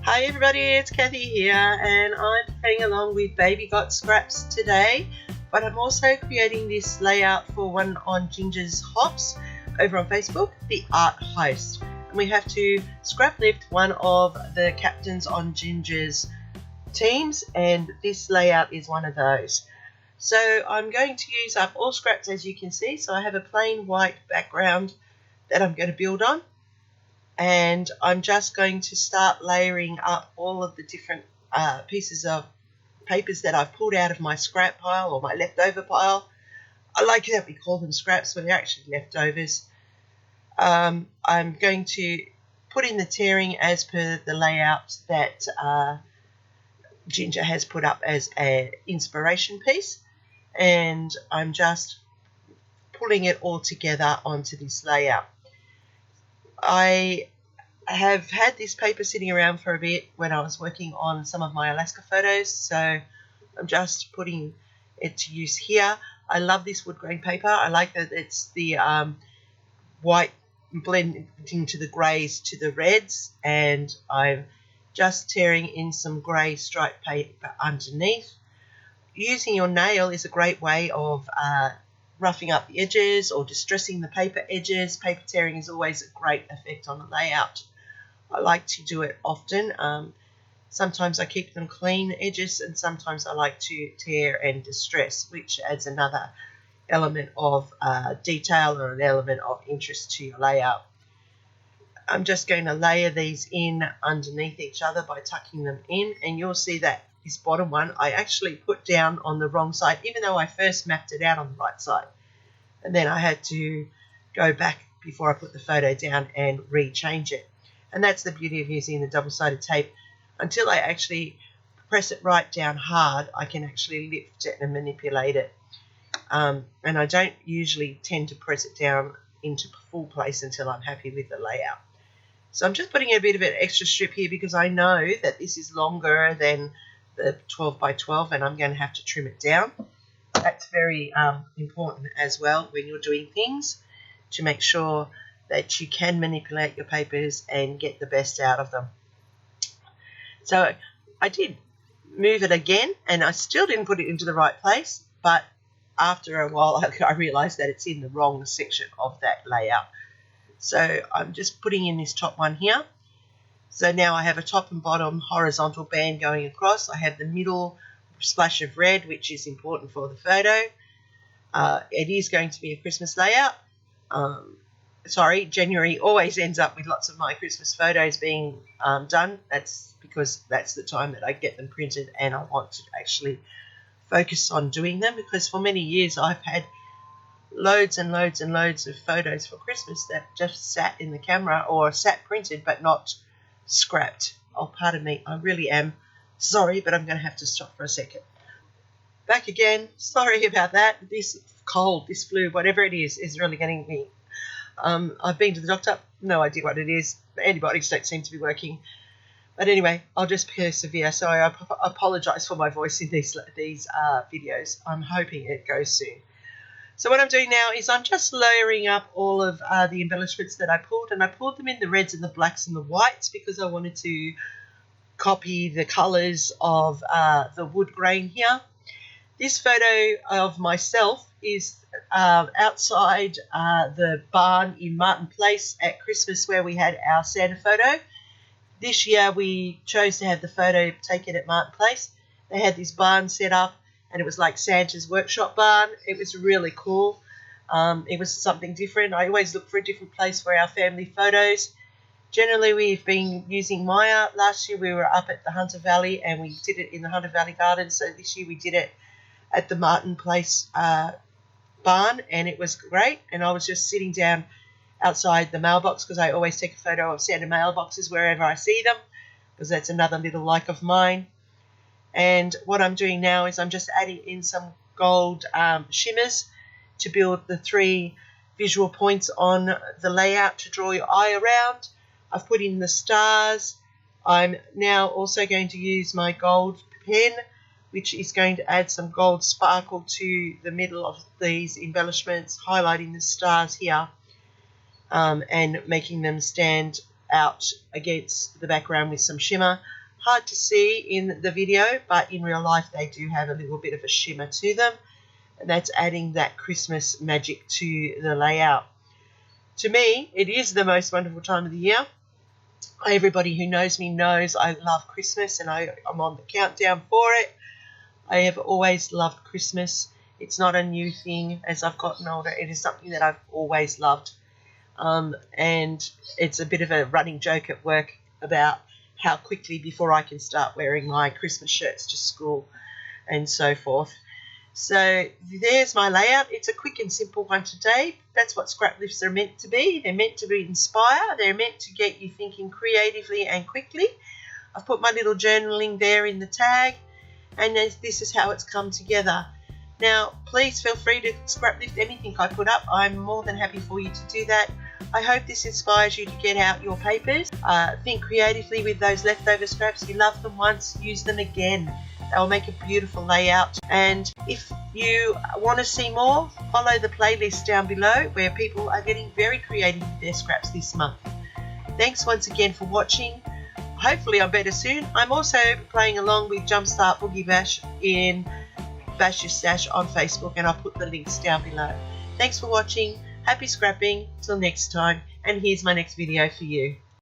Hi everybody, it's Kathy here and I'm playing along with Baby Got Scraps today, but I'm also creating this layout for one on Ginger's Hops over on Facebook, the Art Host. And we have to scrap lift one of the captains on Ginger's teams, and this layout is one of those. So I'm going to use up all scraps, as you can see. So I have a plain white background that I'm going to build on. And I'm just going to start layering up all of the different pieces of papers that I've pulled out of my scrap pile or my leftover pile. I like that we call them scraps, but they're actually leftovers. I'm going to put in the tearing as per the layout that Ginger has put up as an inspiration piece, and I'm just pulling it all together onto this layout. I have had this paper sitting around for a bit when I was working on some of my Alaska photos, so I'm just putting it to use here. I love this wood grain paper. I like that it's the white blending to the greys to the reds, and I'm just tearing in some grey striped paper underneath. Using your nail is a great way of roughing up the edges or distressing the paper edges. Paper tearing is always a great effect on the layout. I like to do it often. Sometimes I keep them clean edges, and sometimes I like to tear and distress, which adds another element of detail or an element of interest to your layout. I'm just going to layer these in underneath each other by tucking them in, and you'll see that this bottom one I actually put down on the wrong side, even though I first mapped it out on the right side, and then I had to go back before I put the photo down and re-change it. And that's the beauty of using the double-sided tape. Until I actually press it right down hard, I can actually lift it and manipulate it. And I don't usually tend to press it down into full place until I'm happy with the layout. So I'm just putting a bit of an extra strip here because I know that this is longer than the 12 by 12 and I'm going to have to trim it down. That's very important as well when you're doing things, to make sure that you can manipulate your papers and get the best out of them. So I did move it again and I still didn't put it into the right place, but after a while I realized that it's in the wrong section of that layout. So I'm just putting in this top one here. So now I have a top and bottom horizontal band going across. I have the middle splash of red, which is important for the photo. It is going to be a Christmas layout. January always ends up with lots of my Christmas photos being done. That's because that's the time that I get them printed, and I want to actually focus on doing them, because for many years I've had loads and loads and loads of photos for Christmas that just sat in the camera or sat printed but not scrapped. Oh, pardon me, I really am sorry, but I'm going to have to stop for a second. Back again, sorry about that. This cold, this flu, whatever it is really getting me. I've been to the doctor, no idea what it is. The antibiotics don't seem to be working. But anyway, I'll just persevere. So I apologise for my voice in these videos. I'm hoping it goes soon. So what I'm doing now is I'm just layering up all of the embellishments that I pulled, and I pulled them in the reds and the blacks and the whites because I wanted to copy the colours of the wood grain here. This photo of myself is outside the barn in Martin Place at Christmas, where we had our Santa photo. This year we chose to have the photo taken at Martin Place. They had this barn set up, and it was like Santa's workshop barn. It was really cool. It was something different. I always look for a different place for our family photos. Generally, we've been using Maya. Last year we were up at the Hunter Valley and we did it in the Hunter Valley Gardens. So this year we did it at the Martin Place barn, and it was great. And I was just sitting down outside the mailbox because I always take a photo of Santa mailboxes wherever I see them, because that's another little like of mine. And what I'm doing now is I'm just adding in some gold shimmers to build the 3 visual points on the layout to draw your eye around. I've put in the stars. I'm now also going to use my gold pen, which is going to add some gold sparkle to the middle of these embellishments, highlighting the stars here and making them stand out against the background with some shimmer. Hard to see in the video, but in real life they do have a little bit of a shimmer to them, and that's adding that Christmas magic to the layout. To me, it is the most wonderful time of the year. Everybody who knows me knows I love Christmas, and I'm on the countdown for it. I have always loved Christmas. It's not a new thing as I've gotten older. It is something that I've always loved. And it's a bit of a running joke at work about how quickly before I can start wearing my Christmas shirts to school and so forth. So there's my layout. It's a quick and simple one today. That's what scrap lifts are meant to be. They're meant to inspire. They're meant to get you thinking creatively and quickly. I've put my little journaling there in the tag, and this is how it's come together. Now, please feel free to scrap lift anything I put up. I'm more than happy for you to do that. I hope this inspires you to get out your papers. Think creatively with those leftover scraps. You love them once, use them again. They'll make a beautiful layout. And if you want to see more, follow the playlist down below where people are getting very creative with their scraps this month. Thanks once again for watching. Hopefully I'm better soon. I'm also playing along with Jumpstart Boogie Bash in Bash Your Stash on Facebook, and I'll put the links down below. Thanks for watching. Happy scrapping. Till next time. And here's my next video for you.